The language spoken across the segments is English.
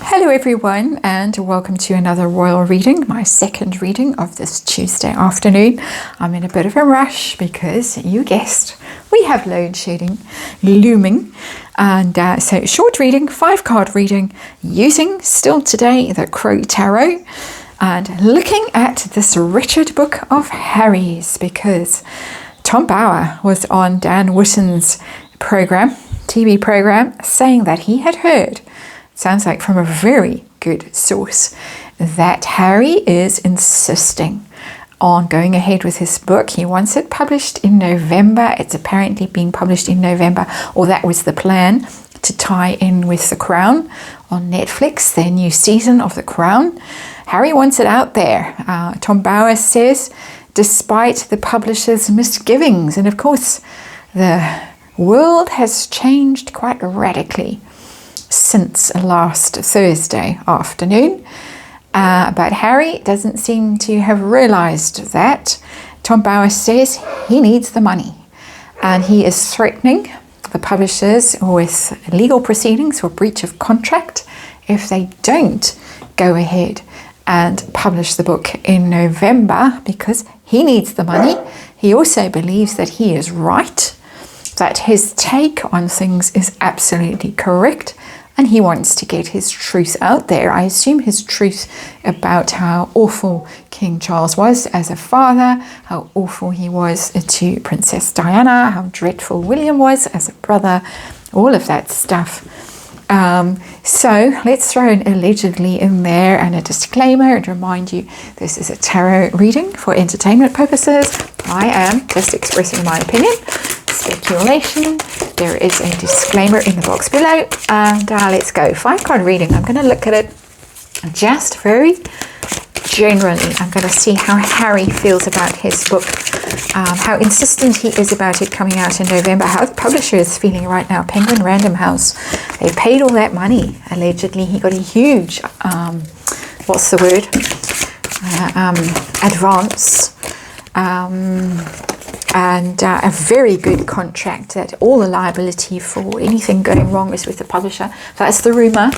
Hello everyone, and welcome to another royal reading, my second reading of this Tuesday afternoon. I'm in a bit of a rush because, you guessed, we have load shedding looming. And so short reading, 5-card reading, using still today the Crow Tarot, and looking at this wretched book of Harry's, because Tom Bauer was on Dan Witten's TV program, saying that he had heard, sounds like from a very good source, that Harry is insisting on going ahead with his book. He wants it published in November. It's apparently being published in November, or that was the plan, to tie in with The Crown on Netflix, their new season of The Crown. Harry wants it out there. Tom Bauer says, despite the publisher's misgivings, and of course the world has changed quite radically since last Thursday afternoon, but Harry doesn't seem to have realized that. Tom Bauer says he needs the money, and he is threatening the publishers with legal proceedings for breach of contract if they don't go ahead and publish the book in November, because he needs the money. He also believes that he is right, that his take on things is absolutely correct, and he wants to get his truth out there. I assume his truth about how awful King Charles was as a father, how awful he was to Princess Diana, how dreadful William was as a brother, all of that stuff. So let's throw an allegedly in there and a disclaimer and remind you this is a tarot reading for entertainment purposes. I am just expressing my opinion. Speculation. There is a disclaimer in the box below, and let's go. 5-card reading. I'm going to look at it just very generally. I'm going to see how Harry feels about his book, how insistent he is about it coming out in November, how the publisher is feeling right now. Penguin Random House, they paid all that money. Allegedly he got a huge what's the word, advance, and a very good contract, that all the liability for anything going wrong is with the publisher. That's the rumor.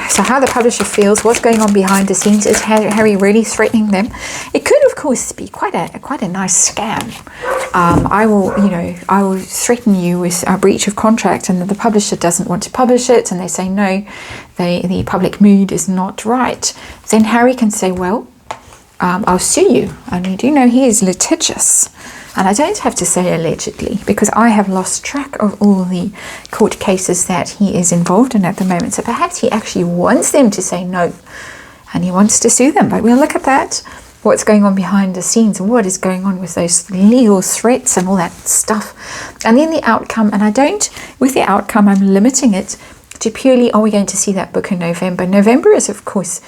So how the publisher feels, what's going on behind the scenes, is Harry really threatening them? It could, of course, be quite a nice scam. I will threaten you with a breach of contract, and the publisher doesn't want to publish it, and they say no, the public mood is not right. Then Harry can say, well, I'll sue you. And you do know he is litigious. And I don't have to say allegedly, because I have lost track of all the court cases that he is involved in at the moment. So perhaps he actually wants them to say no, and he wants to sue them. But we'll look at that, what's going on behind the scenes, and what is going on with those legal threats and all that stuff. And then the outcome, and with the outcome, I'm limiting it to purely, are we going to see that book in November? November is, of course,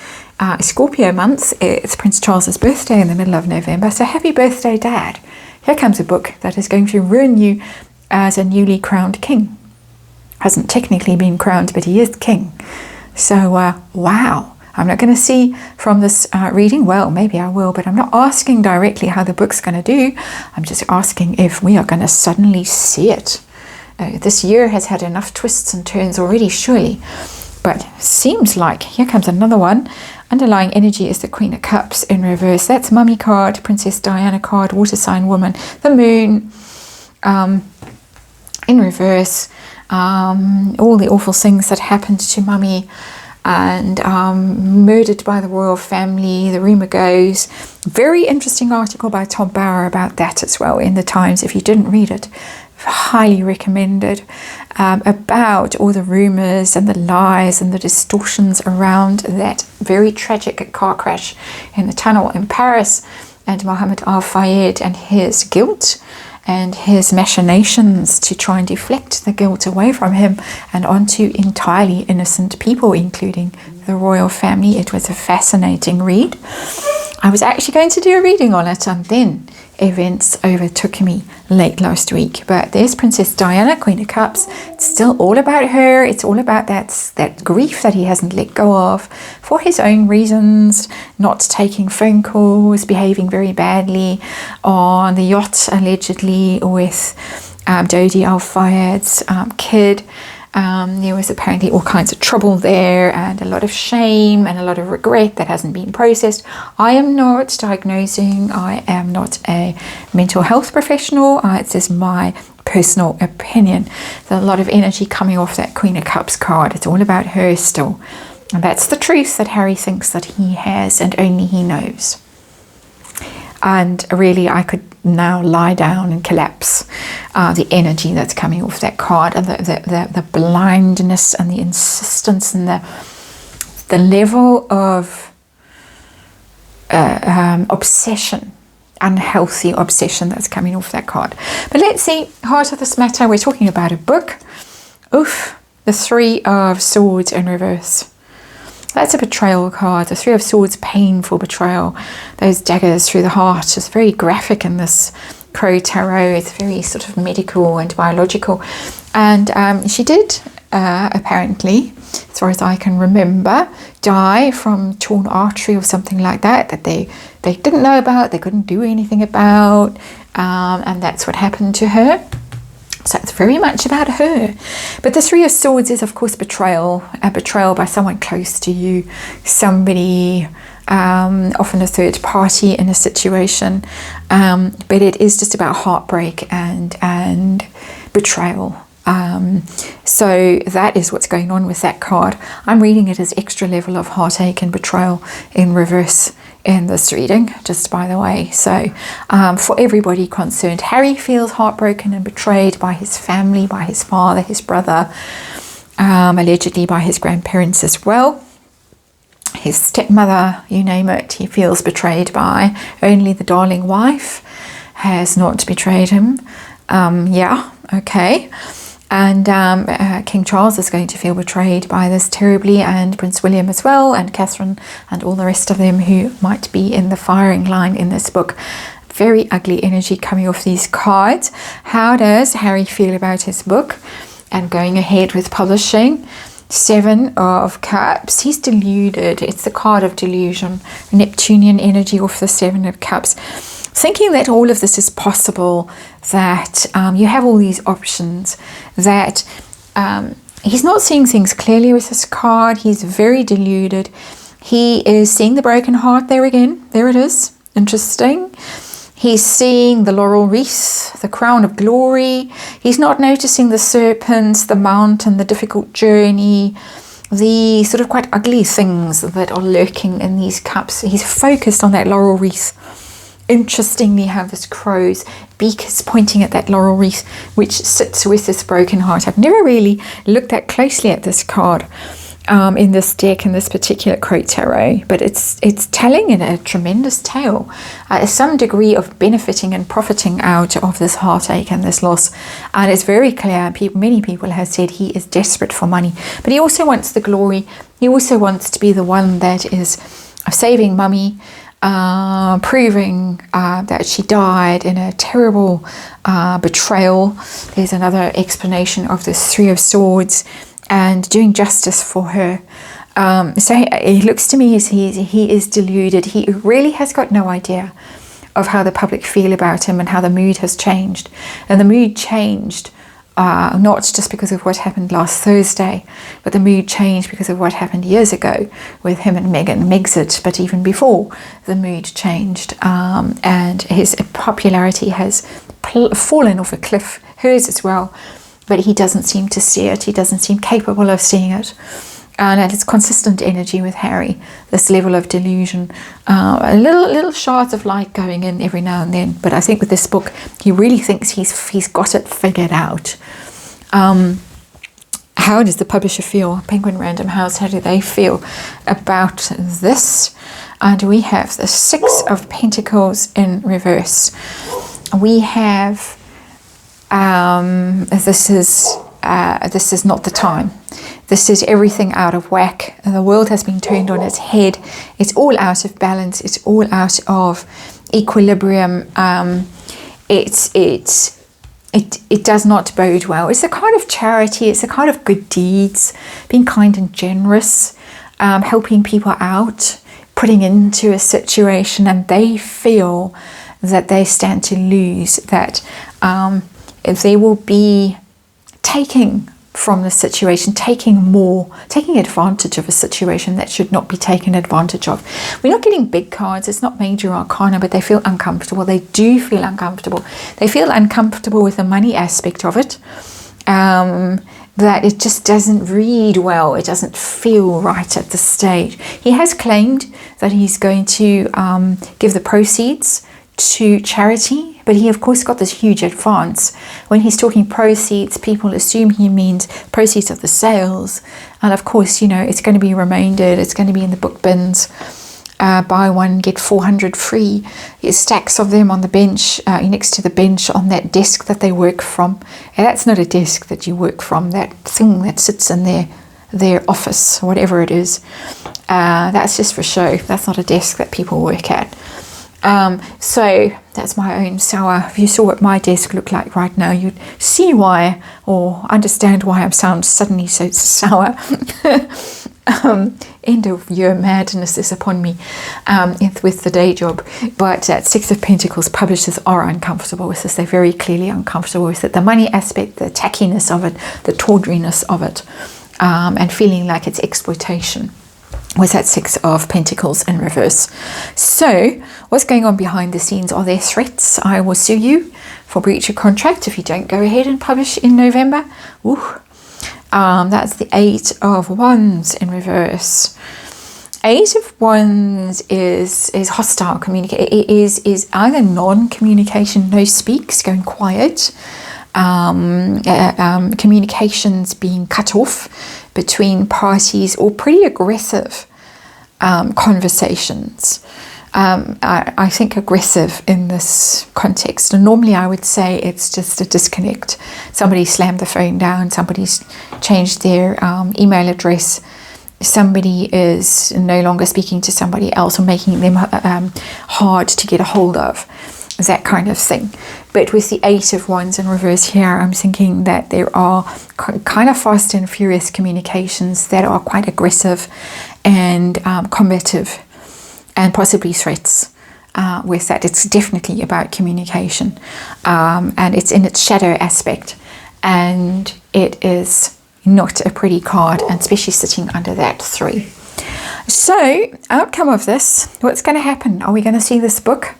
Scorpio month. It's Prince Charles's birthday in the middle of November. So happy birthday, Dad. Here comes a book that is going to ruin you as a newly crowned king. Hasn't technically been crowned, but he is king. So, wow. I'm not going to see from this reading, well, maybe I will, but I'm not asking directly how the book's going to do. I'm just asking if we are going to suddenly see it. This year has had enough twists and turns already, surely. But seems like, here comes another one. Underlying energy is the Queen of Cups in reverse. That's Mummy card, Princess Diana card, water sign woman, the moon in reverse. All the awful things that happened to Mummy, and murdered by the royal family, the rumor goes. Very interesting article by Tom Bauer about that as well in the Times. If you didn't read it, highly recommended, about all the rumors and the lies and the distortions around that very tragic car crash in the tunnel in Paris, and Mohammed Al-Fayed and his guilt and his machinations to try and deflect the guilt away from him and onto entirely innocent people, including the royal family. It was a fascinating read. I was actually going to do a reading on it, and then events overtook me late last week. But there's Princess Diana, Queen of Cups. It's still all about her. It's all about that grief that he hasn't let go of for his own reasons, not taking phone calls, behaving very badly on the yacht allegedly with Dodi Al-Fayed's kid. There was apparently all kinds of trouble there and a lot of shame and a lot of regret that hasn't been processed. I am not diagnosing. I am not a mental health professional. It's just my personal opinion. There's a lot of energy coming off that Queen of Cups card. It's all about her still. And that's the truth that Harry thinks that he has and only he knows. And really, I could now lie down and collapse the energy that's coming off that card, and the blindness and the insistence and the level of obsession, unhealthy obsession that's coming off that card. But let's see, heart of this matter, we're talking about a book. Oof, the Three of Swords in reverse. That's a betrayal card. The Three of Swords, painful betrayal. Those daggers through the heart is very graphic in this Crow Tarot. It's very sort of medical and biological. And she did, apparently, as far as I can remember, die from torn artery or something like that, that they didn't know about, they couldn't do anything about. And that's what happened to her. So it's very much about her. But the Three of Swords is, of course, betrayal. A betrayal by someone close to you. Somebody, often a third party in a situation. But it is just about heartbreak and betrayal. So that is what's going on with that card. I'm reading it as extra level of heartache and betrayal in reverse in this reading, just by the way. So for everybody concerned, Harry feels heartbroken and betrayed by his family, by his father, his brother, allegedly by his grandparents as well, his stepmother, you name it, he feels betrayed by. Only the darling wife has not betrayed him. Yeah, okay. And King Charles is going to feel betrayed by this terribly, and Prince William as well, and Catherine, and all the rest of them who might be in the firing line in this book. Very ugly energy coming off these cards. How does Harry feel about his book and going ahead with publishing? Seven of Cups. He's deluded. It's the card of delusion. Neptunian energy off the Seven of Cups. Thinking that all of this is possible, that you have all these options, that he's not seeing things clearly with this card. He's very deluded. He is seeing the broken heart there again. There it is. Interesting. He's seeing the laurel wreath, the crown of glory. He's not noticing the serpents, the mountain, the difficult journey, the sort of quite ugly things that are lurking in these cups. He's focused on that laurel wreath. Interestingly, how this crow's beak is pointing at that laurel wreath, which sits with this broken heart. I've never really looked that closely at this card in this deck, in this particular Crow Tarot, but it's telling in a tremendous tale, some degree of benefiting and profiting out of this heartache and this loss. And it's very clear, many people have said he is desperate for money, but he also wants the glory. He also wants to be the one that is saving mummy, proving that she died in a terrible betrayal. There's another explanation of this Three of Swords, and doing justice for her. So it looks to me as he is deluded. He really has got no idea of how the public feel about him and how the mood has changed. And the mood changed not just because of what happened last Thursday, but the mood changed because of what happened years ago with him and Megxit, but even before the mood changed. And his popularity has fallen off a cliff, hers as well, but he doesn't seem to see it. He doesn't seem capable of seeing it. And it's consistent energy with Harry, this level of delusion, a little shards of light going in every now and then. But I think with this book, he really thinks he's got it figured out. How does the publisher feel? Penguin Random House, how do they feel about this? And we have the Six of Pentacles in reverse. We have this is not the time. This is everything out of whack. The world has been turned on its head. It's all out of balance. It's all out of equilibrium. It does not bode well. It's a kind of charity. It's a kind of good deeds, being kind and generous, helping people out, putting into a situation, and they feel that they stand to lose, that they will be taking from the situation, taking advantage of a situation that should not be taken advantage of. We're not getting big cards. It's not major arcana, but they feel uncomfortable. They do feel uncomfortable. They feel uncomfortable with the money aspect of it. That it just doesn't read well. It doesn't feel right at this stage. He has claimed that he's going to give the proceeds to charity, but he of course got this huge advance. When he's talking proceeds, people assume he means proceeds of the sales, and of course, you know, it's going to be remaindered, it's going to be in the book bins. Buy one, get 400 free. There's stacks of them on the bench, next to the bench on that desk that they work from. And that's not a desk that you work from, that thing that sits in their office, whatever it is. That's just for show. That's not a desk that people work at. So that's my own sour. If you saw what my desk looked like right now, you'd see why, or understand why I sound suddenly so sour. End of year madness is upon me with the day job. But that Six of Pentacles, publishers are uncomfortable with this. They're very clearly uncomfortable with it. The money aspect, the tackiness of it, the tawdriness of it, and feeling like it's exploitation with that Six of Pentacles in reverse. So what's going on behind the scenes? Are there threats? I will sue you for breach of contract if you don't go ahead and publish in November. Ooh. That's the Eight of Wands in reverse. Eight of Wands is hostile communication. It is either non-communication, no speaks, going quiet, communications being cut off between parties, or pretty aggressive conversations. I think aggressive in this context, and normally I would say it's just a disconnect. Somebody slammed the phone down, somebody's changed their email address, somebody is no longer speaking to somebody else, or making them hard to get a hold of, that kind of thing. But with the Eight of Wands in reverse here, I'm thinking that there are kind of fast and furious communications that are quite aggressive and combative, and possibly threats with that. It's definitely about communication, and it's in its shadow aspect, and it is not a pretty card, and especially sitting under that 3. So, outcome of this, what's going to happen? Are we going to see this book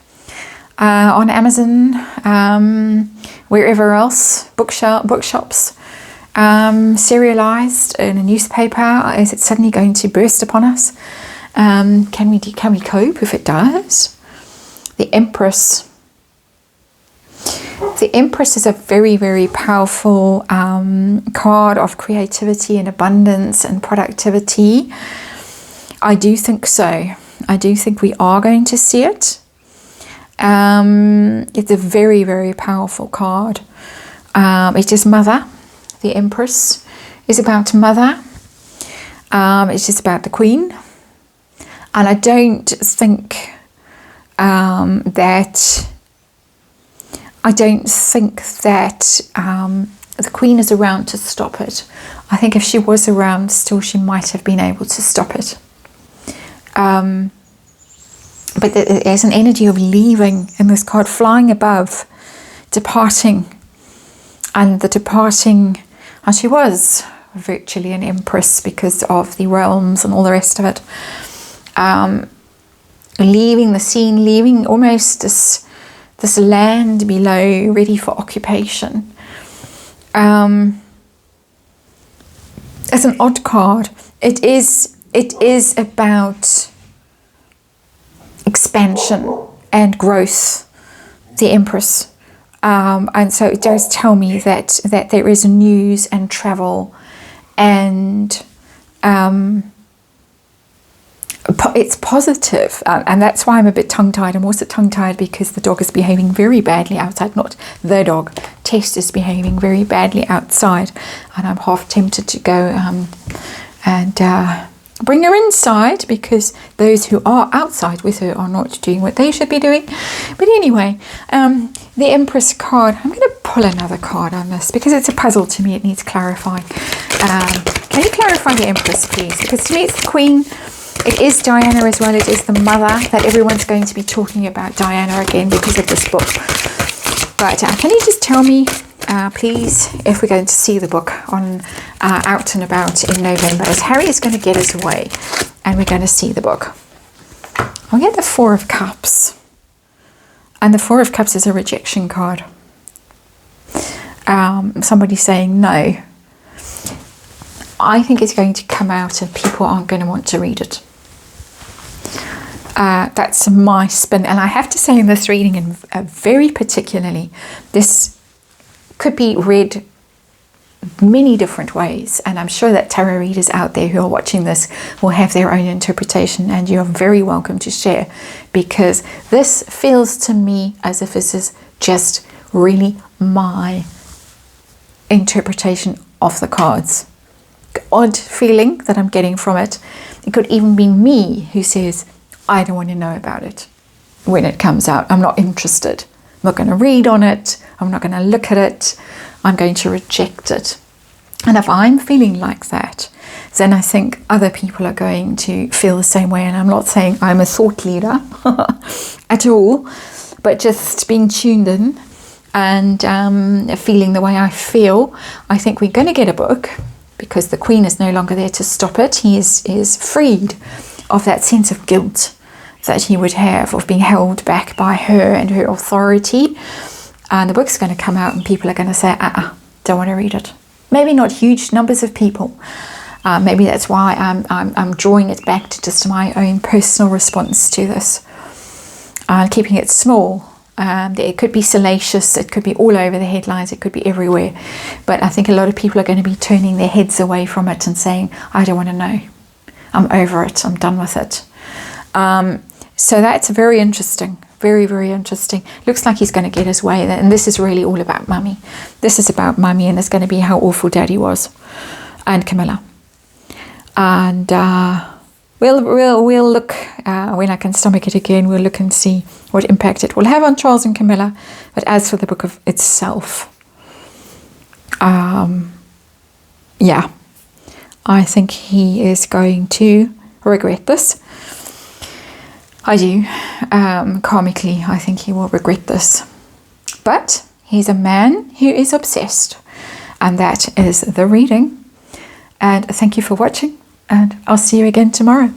on Amazon, wherever else, bookshops, serialized in a newspaper? Is it suddenly going to burst upon us? Can we cope if it does? The Empress. The Empress is a very, very powerful card of creativity and abundance and productivity. I do think so. I do think we are going to see it. It's a very, very powerful card. It is Mother. The Empress is about Mother. It's just about the Queen. And I don't think that the Queen is around to stop it. I think if she was around still, she might have been able to stop it. But there's an energy of leaving in this card, flying above, departing. And the departing, and she was virtually an empress because of the realms and all the rest of it. Leaving the scene, leaving almost this land below, ready for occupation. It's an odd card. It is about expansion and growth, the Empress. And so it does tell me that there is news and travel, and it's positive, and that's why I'm a bit tongue-tied. I'm also tongue-tied because the dog is behaving very badly outside. Not the dog, Test is behaving very badly outside, and I'm half tempted to go and bring her inside, because those who are outside with her are not doing what they should be doing. But anyway, the Empress card, I'm going to pull another card on this because it's a puzzle to me. It needs clarifying. Can you clarify the Empress, please? Because to me it's the Queen. It is Diana as well. It is the Mother that everyone's going to be talking about Diana again because of this book. Right, can you just tell me please, if we're going to see the book on out and about in November, as Harry is going to get us away and we're going to see the book. I'll get the Four of Cups. And the Four of Cups is a rejection card. Somebody saying no. I think it's going to come out and people aren't going to want to read it. That's my spin. And I have to say in this reading, and very particularly, this could be read many different ways. And I'm sure that tarot readers out there who are watching this will have their own interpretation, and you're very welcome to share, because this feels to me as if this is just really my interpretation of the cards. Odd feeling that I'm getting from it. It could even be me who says, I don't want to know about it when it comes out. I'm not interested. I'm not going to read on it. I'm not going to look at it. I'm going to reject it. And if I'm feeling like that, then I think other people are going to feel the same way. And I'm not saying I'm a thought leader at all, but just being tuned in and feeling the way I feel. I think we're going to get a book, because the Queen is no longer there to stop it. He is freed of that sense of guilt that he would have of being held back by her and her authority. And the book's going to come out and people are going to say, don't want to read it. Maybe not huge numbers of people. Maybe that's why I'm drawing it back to just my own personal response to this. Keeping it small. It could be salacious, it could be all over the headlines, it could be everywhere. But I think a lot of people are going to be turning their heads away from it and saying, I don't want to know. I'm over it. I'm done with it. So that's very interesting. Very, very interesting. Looks like he's going to get his way. And this is really all about Mummy. This is about Mummy, and it's going to be how awful Daddy was. And Camilla. And we'll look, when I can stomach it again, we'll look and see what impact it will have on Charles and Camilla. But as for the book of itself, yeah, I think he is going to regret this. I do. Karmically, I think he will regret this. But he's a man who is obsessed. And that is the reading. And thank you for watching. And I'll see you again tomorrow.